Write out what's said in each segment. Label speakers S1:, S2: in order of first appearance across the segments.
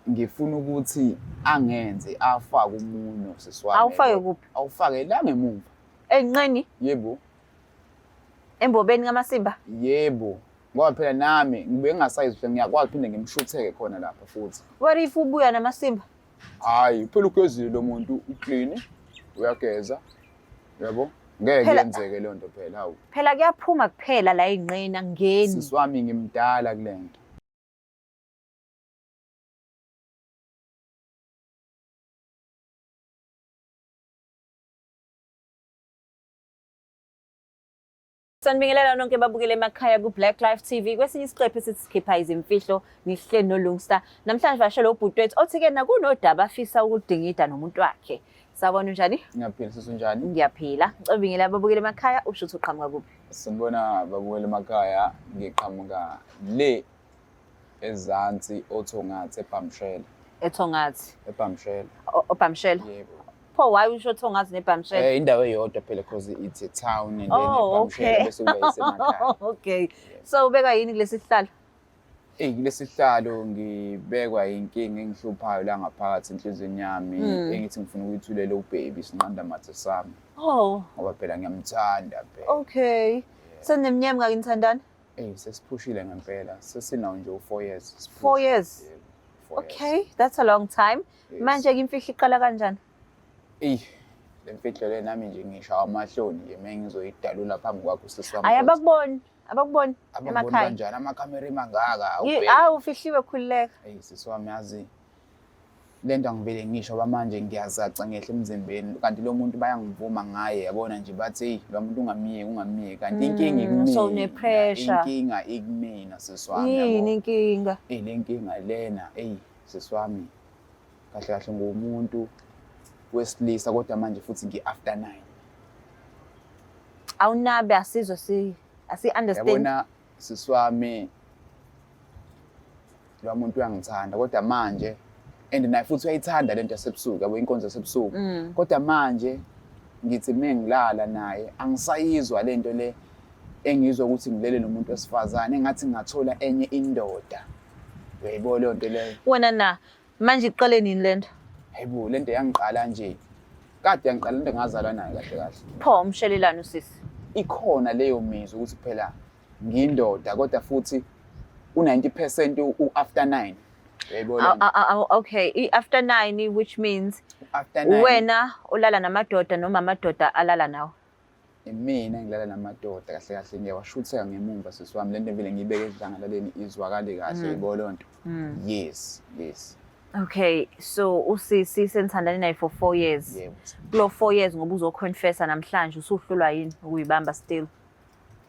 S1: ngifuna ukuthi angenze afake umunyu sisiwami.
S2: Awufake kuphi?
S1: Awufake la ngemuva.
S2: Enqeni?
S1: Yebo.
S2: Embobeni kaMasimba?
S1: Yebo. Ngoba phela nami ngibe ngingasayizwe ngiyakwazi phinde ngimshutheke khona lapha futhi.
S2: What if ubuya naMasimba?
S1: Hayi, phela ugezile lo muntu uclean, uyageza. Yabo? Ngeke yenzeke le nto phela, hawu.
S2: Phela kuyaphuma kuphela la enqeni angeni.
S1: Sisiwami ngimdala kule nto.
S2: Sanibingelela nonke babukele emakhaya ku-Black Life TV. Kwesinye isiqephu esikhipha izimfihlo ngihleli noLungstar. Namhlanje vashela ubhuti wethu othi-ke nakunodaba afisa ukudingida nomuntu wakhe. Sawubona unjani?
S1: Ngiyaphila sisi unjani?
S2: Ngiyaphila. Ngicabingela babukele emakhaya usho ukuthi uqhamuka kuphi?
S1: Sanibona babukele emakhaya ngiqhamuka le ezansi oThongathi eBhamshela.
S2: eThongathi.
S1: eBhamshela.
S2: oBhamshela.
S1: Yebo.
S2: Pho why usho Thongathi neBhamshela?
S1: Indawo eyodwa phela because it's a town and then
S2: Oh, okay.
S1: bese kuba isemakhaya.
S2: Okay. So ubeka yini kulesi sihlalo?
S1: Kulesi sihlalo ngibekwa inkinga engihluphayo la ngaphakathi enhlizweni yami engithi ngifuna ukuyithulela ubaby sinqanda mathe sami.
S2: Oh.
S1: Ngoba phela ngiyamthanda phela.
S2: Okay. Seneminyaka ngaki nithandana?
S1: Sesiphushile ngempela. Sesinawo nje u4 years.
S2: 4 years.
S1: Yeah, 4 years.
S2: Okay, that's a long time.
S1: Yes.
S2: Manje ke imfihlo iqala kanjani?
S1: Le mfihlo le nami nje ngisho amahloni nje mengizoyidalula phambi kwakho sisi wami.
S2: Ayi abakuboni
S1: Abakuboni
S2: emakhaya.
S1: kanjani amakhamera emangaka
S2: Ufihliwe khulileka.
S1: Sisi wami yazi le nto angivele ngisho bamanje ngiyazaca ngehla emzimbeni kanti lo muntu bayangivuma ngaye yabona nje bathi lo muntu ungamiyeki kanti inkinga ikumina.
S2: So ne pressure.
S1: Inkinga ikumina sisi wami
S2: Yini
S1: yabo.
S2: inkinga?
S1: Le nkinga lena sisi wami kahle kahle ngumuntu wesilisa kodwa manje futhi ngi-after 9.
S2: Awunabe asizwe asi-understand.
S1: Yabona sisi wami lo muntu uyangithanda kodwa manje and naye futhi uyayithanda lento yasebusuku yabo inkonzo yasebusuku. Kodwa manje ngithi mengilala naye angisayizwa lento le engizwa ukuthi ngilele nomuntu wesifazane engathi ngathola enye indoda. Uyayibona le nto leyo?
S2: Wena manje iqale nini lento?
S1: Hayibo lento yangiqala nje. Kade yangiqala lento ngazalwa naye kahle kahle.
S2: Pho umshelelano sisi.
S1: Ikhona leyo mizwa ukuthi phela ngindoda kodwa futhi u90% u-after 9. Uyayibona?
S2: Okay, after 9 which means
S1: After 9
S2: wena ulala namadoda noma amadoda alala nawe.
S1: Mina ngilala namadoda kahle kahle ngiyawashutheka ngemumva sisi wami lento vele ngiyibeke edlangalaleni izwakale kahle uyibona lonto. Yes.
S2: Okay, so usisi senithandane naye for 4 years.
S1: Yebo.
S2: Kulo 4 years ngoba uzoconfessa namhlanje usuhlulwa yini ukuyibamba still?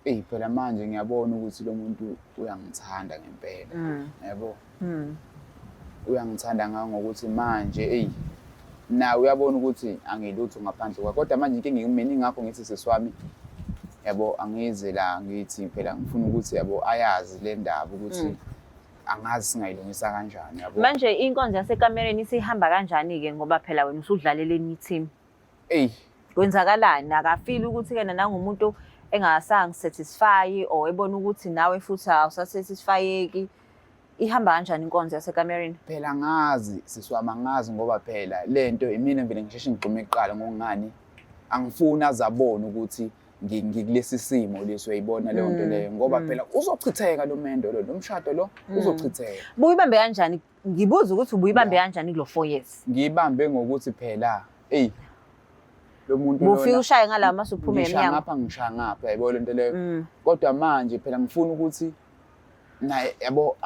S1: Phela manje ngiyabona ukuthi lo muntu uyangithanda ngempela. Yabo? Uyangithanda ngokuthi manje nawe uyabona ukuthi angilutho ngaphandle kwakho kodwa manje inkinga ngimini ngakho ngithi sisiwami yabo angize la ngithi phela ngifuna ukuthi yabo ayazi le ndaba ukuthi angazi singayilungisa kanjani yabo.
S2: Manje inkonzo yasekamereni isihamba kanjani ke ngoba phela wena usudlaleleni team? Kwenzakalani akafeel ukuthi ke nangumuntu engasang satisfy or ebona ukuthi nawe futhi awusasatisfyeki? Ihamba kanjani inkonzo yasekamereni?
S1: Phela ngazi sisiwami ngazi ngoba phela lento imina vele ngisheshe ngigqume iqala ngokungani angifuni azabona ukuthi ngikulesi simo lesi uyayibona leyo nto leyo ngoba phela uzochitheka lo mendo lo mshado lo uzochitheka.
S2: Buyibambe kanjani? Ngibuza ukuthi ubuyibambe kanjani kulo 4 years?
S1: Ngiyibambe ngokuthi phela lo muntu
S2: lona ufika ushaye ngala mase uphume eminyango.
S1: Ngapha ngishaya ngapha yayibona lento leyo. Kodwa manje phela ngifuna ukuthi naye yabo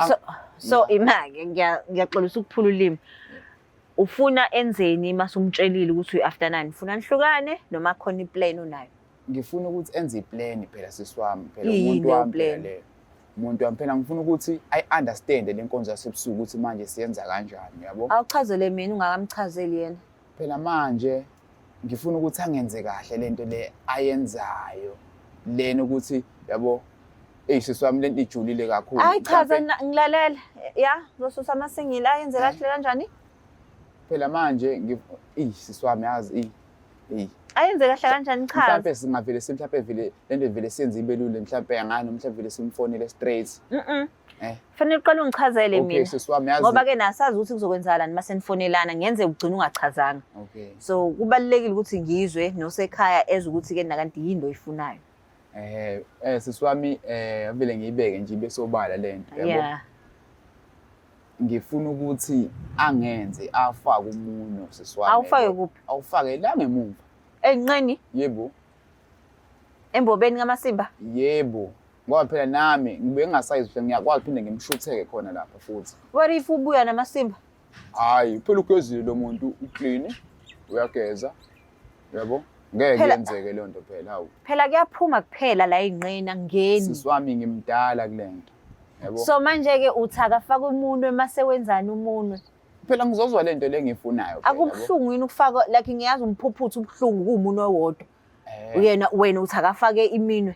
S2: so imake ngiyaxolisa ukuphula ulimi. Ufuna enzeni mase umtshelile ukuthi uafter 9 ufuna nihlukane noma khona iplan unayo?
S1: Ngifuna ukuthi enze iplan phela sisiwami phela umuntu wami phela umuntu wami phela ngifuna ukuthi understand le nkonzo yasebusuku ukuthi manje siyenza kanjani yabo.
S2: Awuchazele mina ungakamchazeli yena.
S1: Phela manje ngifuna ukuthi angenze kahle lento le ayenzayo lena ukuthi yabo sisiwami lento ijulile kakhulu.
S2: Hayi chaza ngilalela zosusa amasingile ayenze kahle kanjani?
S1: Phela manje sisiwami yazi
S2: Ayenze kahle kanjani chaza?
S1: Mhlawumbe singavele mhlawumbe vele lento vele senze ibe lula mhlawumbe ngani mhlawumbe vele simfonele straight.
S2: Fanele uqale ungichazele
S1: Okay,
S2: mina.
S1: sisiwami yazi.
S2: Ngoba ke nasazi ukuthi kuzokwenzakala nima senifonelana ngenze ugcina ungachazanga.
S1: Okay.
S2: So kubalekile ukuthi ngizwe nosekhaya ezwe ukuthi ke nakanti yini oyifunayo.
S1: Sisiwami vele ngiyibeke nje ibe sobala lento yabo.
S2: Yeah.
S1: Ngifuna ukuthi angenze afake umunwe sisiwami.
S2: Awufake kuphi?
S1: Awufake la ngemuva.
S2: Enqeni?
S1: Yebo.
S2: Embobeni kamasimba?
S1: Yebo. Ngoba phela nami ngibe ngingasayizi ngiyakwazi phinde ngimshutheke khona lapha futhi.
S2: What if ubuya namasimba?
S1: Hayi, phela ugezile lo muntu uclean, uyageza. Yabo? Ngeke yenzeke le nto phela hawu.
S2: Phela kuyaphuma kuphela la enqeni angeni.
S1: Sisiwami ngimdala kulento. Yabo?
S2: So manje ke uthi akafaka umunwe mase wenzani umunwe?
S1: Phela ngizozwa lento le ngiyifunayo phela.
S2: Akubhlungu yini ukufaka like ngiyazi umphuphuthi ubhlungu kuumunwe owodwa. Wena uthi akafake iminwe.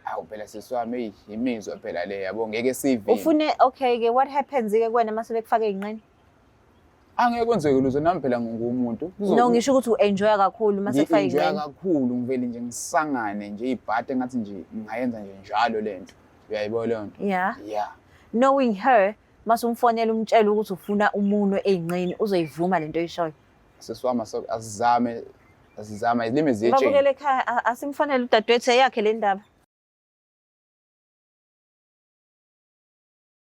S1: Awu phela sisiwami imizwa phela le yabo ngeke sivi.
S2: Ufune okay ke what happens ke kuwena mase bekufake enqeni?
S1: Angeke kwenzeke luzo nami phela ngumuntu.
S2: No ngisho ukuthi uenjoy kakhulu mase kufake enqeni.
S1: Enjoy kakhulu ngivele nje ngisangane nje ibhade ngathi nje ngingayenza nje njalo lento. Uyayibona le nto?
S2: Yeah.
S1: Yeah.
S2: Knowing her mase umfonela umtshela ukuthi ufuna umunwe enqeni uzoyivuma lento oyishoyo.
S1: Sisiwami asizame izilimi ziyetshe.
S2: Babukele ekhaya asimfonele udadewethu yakhe le ndaba.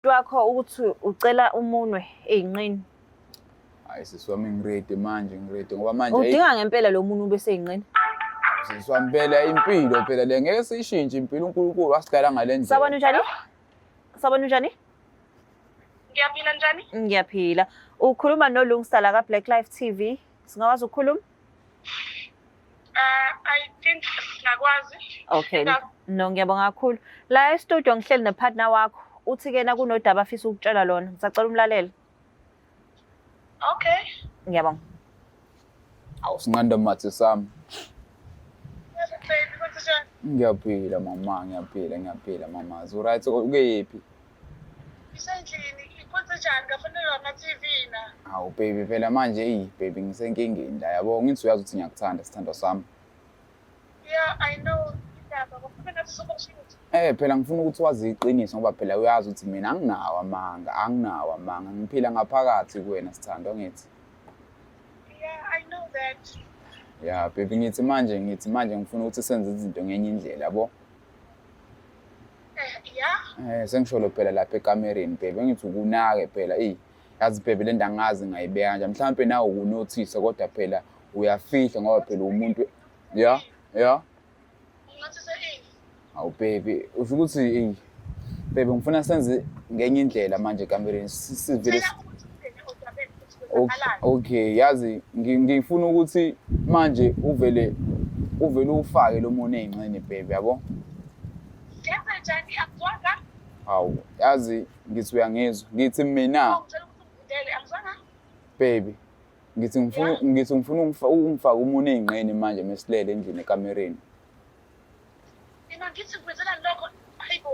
S2: Wakho ukuthi ucela umunwe enqeni.
S1: Hayi sisiwami ngiredi manje ngoba manje
S2: udinga ngempela lo muntu bese enqeni.
S1: Sisiwami phela impilo phela le ngeke siyishintshe impilo uNkulunkulu wasidala ngalendlela.
S2: Sabona njani? Sabona njani?
S3: Ngiyaphila njani?
S2: Ngiyaphila. Ukhuluma noLungsta la ka Black Life TV. Singawazi ukukhuluma?
S3: I think ngakwazi.
S2: Okay. No ngiyabonga kakhulu. La e-studio ngihleli nepartner wakho. Uthi ke na kunodaba afisa ukutshela lona. Ngisacela umlaleli.
S3: Okay.
S2: Ngiyabonga.
S1: Awusinqanda mathi sami.
S3: Baby, konjani?
S1: Ngiyaphila mama, ngiyaphila mama. Zo right ukeyiphi?
S3: Isendlini, konjani? Ngafanele ama TV na.
S1: Awu baby phela manje baby ngisenkingeni la yabo ngithi uyazi ukuthi ngiyakuthanda sithando sami.
S3: Yeah, I know. Indaba kufanele ngathi sokushintsha.
S1: Phela ngifuna ukuthi wazi iqiniso ngoba phela uyazi ukuthi mina anginawo amanga. Ngiphila ngaphakathi kuwena sithando ngithi.
S3: Yeah, I know that.
S1: Yeah, baby ngithi manje ngifuna ukuthi senze izinto ngenye indlela yabo.
S3: Yeah.
S1: Sengisholo phela lapha ekamereni baby ngithi ukunake phela yazi baby le nto angazi ngayibeka kanje mhlawumbe nawe ukunothisa kodwa phela uyafihla ngoba phela umuntu yeah.
S3: Ungathisa ini?
S1: Awu baby usho ukuthi baby ngifuna senze ngenye indlela manje ekamereni sivele okay yazi ngifuna ukuthi manje uvele ufake lo muntu enqeni baby yabo.
S3: Yenza njani akuzwanga?
S1: Hawu yazi ngithi uyangizwa ngithi mina
S3: Ngicela ukuthi ungidele akuzwanga?
S1: baby ngithi ngifuna ungifaka umuntu enqeni manje mesilele endlini ekamereni.
S3: Mina ngithi kwenzela lokho hayibo.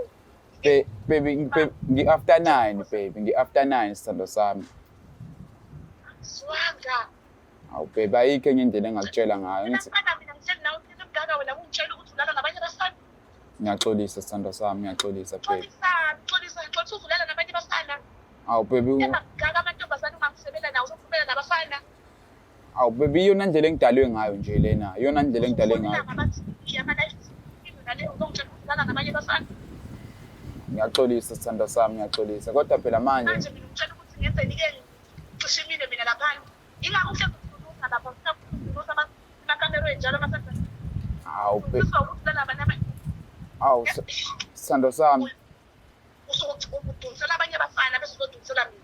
S1: Baby ngi-after 9 baby ngi-after 9 sithando sami.
S3: Swanga.
S1: Awu baby ayikho enye indlela engakutshela ngayo ngithi
S3: Mina ngitshela nawe ukuthi mgaka wena ungitshela ukuthi ulala nabanye abafana.
S1: ngiyaxolisa sithando sami ngiyaxolisa baby.
S3: Xolisa uzulala nabanye abafana.
S1: Awu baby
S3: Mgaka amantombazane ungamsebela nawo uzofumela nabafana.
S1: awu baby iyona ndlela engidalwe ngayo nje lena iyona ndlela engidalwe ngayo. Ngiyaxolisa sithando sami ngiyaxolisa kodwa phela manje
S3: Manje mina ngitshela ukuthi ngenzeni ke ngishimile mina lapha. Ingakho uhlezi ukukhuluma lapha ukukhuluma amakamera njalo amasenza.
S1: awu baby
S3: Ukuthi lana abanye
S1: awu sithando sami
S3: usukudunisela abanye abafana bese uzodunisela mina.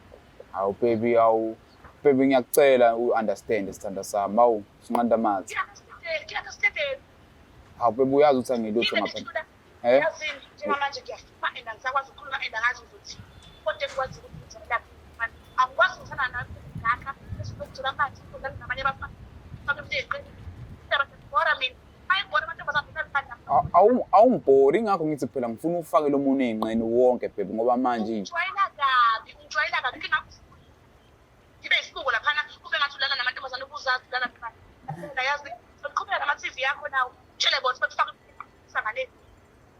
S1: awu baby ngiyakucela u-understand sithando sami awu sinqanda amathi.
S3: Ngiyakastede.
S1: Awu baby uyazi ukuthi angilutho ngapha.
S3: Yazini njengamanje ngiyafuma and angisakwazi ukukhuluma and angazi ukuthi konke ekwazi ukuthi lapha akwazi ukuthana nawe ngakha bese uzokuthola manje ukudlala nabanye abafana.
S1: Awungibhori ngakho ngithi phela ngifuna ufake lo muntu enqeni wonke baby ngoba manje
S3: Ungijwayela kabi ngingakufuni. Ngibe isibungu lapha ube ngathi ulala namantombazane ubuzazi ulala nabantu. Uyazi, uqhubeka yakho nawo tshele bona bakufaka isanganele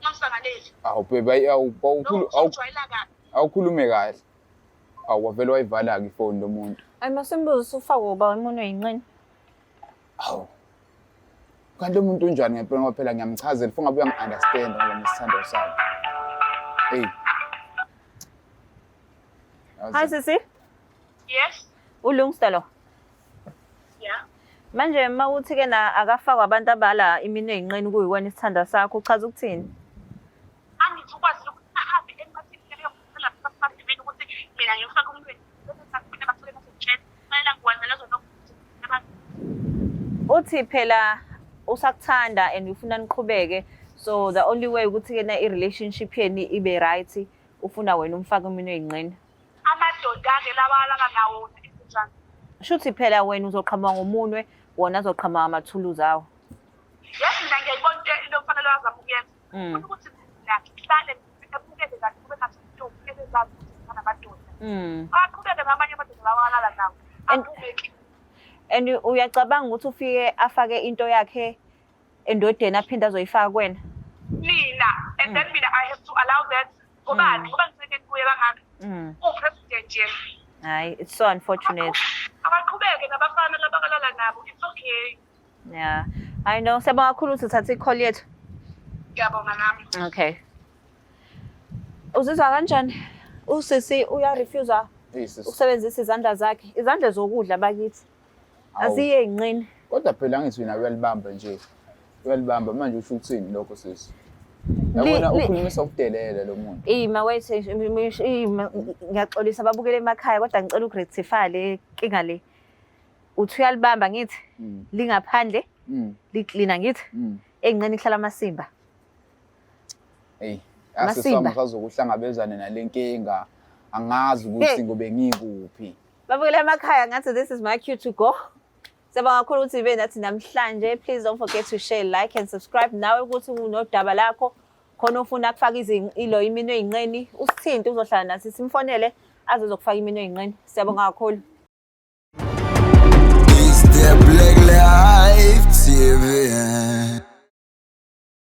S3: ngamsanganele
S1: Awu baby
S3: ujwayela kabi
S1: awukhulume kahle. Awu wavele wayivala-ke ifoni lo muntu.
S2: Ayi masimbuze usufakwa uba umuntu oyinqini.
S1: Awu. Kanti lo muntu unjani ngempela ngoba phela ngiyamchazela ufuna ngabe uyangi-understand ngoba ngisithando sakhe. Hey.
S2: Hi sisi,
S3: yes
S2: ulungista lo.
S3: yeah
S2: Manje mawuthi-ke na akafakwa abantu abala iminwe eyinqeni kuyiwena isithanda sakho uchaza ukuthini?
S3: angithi ukwazi ukuthi ahambe emkhathini leyo kuphela basaphimeni ukuthi mina ngiyofaka umntweni bese sakufuna basuke basejele kumele ngikwenze lezo
S2: Uthi phela usakuthanda and ufuna niqhubeke, so the only way ukuthi-ke na i-relationship yeni ibe right ufuna wena umfake iminwe eyinqeni.
S3: amadoda-ke lawa alanganawo njani
S2: Shuthi phela wena uzoqhamuka ngomunwe wona azoqhamuka amathuluzi awo.
S3: yes mina ngiyayibona into okufanele wazama ukuyenza funa ukuthi nakhe kuhlale ebukele kahle kube ngathi intombi ezazi ukuthi namadoda aqhubeke ngamanye amadoda lawa alala nawo aqhubeke.
S2: And uyacabanga ukuthi ufike afake into yakhe endodeni aphinde azoyifaka kuwena?
S3: Mina and then mina I have to allow that ngobani ngoba ngiseke kuye kangaka upresident nje.
S2: Hayi, it's so unfortunate.
S3: Abaqhubeke nabafana labakalala nabo it's okay.
S2: Yeah, I know. Siyabonga kakhulu ukuthi uthathe i-call yethu.
S3: Ngiyabonga nami.
S2: Okay. Uzizwa kanjani? Usisi uyarefuse ukusebenzisa izandla zakhe. Izandla zokudla bakithi. Aziye ey'nqeni.
S1: Kodwa phela angithi wena uyalibamba nje. Uyalibamba manje usho ukuthini lokho sisi? Yabona ukhulumisa ukudelela lo muntu.
S2: Ima wethu ngiyaxolisa babukele emakhaya kodwa ngicela ukurectify le nkinga le. Uthi uyalibamba ngithi lingaphandle liklina ngithi ey'nqeni kuhlala amasimba.
S1: Hey, asisama sazokuhlangabezana nale nkinga. Angazi ukuthi ngobe ngikuphi.
S2: Babukele emakhaya ngathi this is my cue to go. Siyabonga kakhulu ukuthi ibe nathi namhlanje. Please don't forget to share, like and subscribe. Nawe ukuthi unodaba lakho khona ufuna ukufaka ilo iminwe ey'nqeni usithinte uzohlala nathi simfonele azozokufaka iminwe ey'nqeni. Siyabonga kakhulu.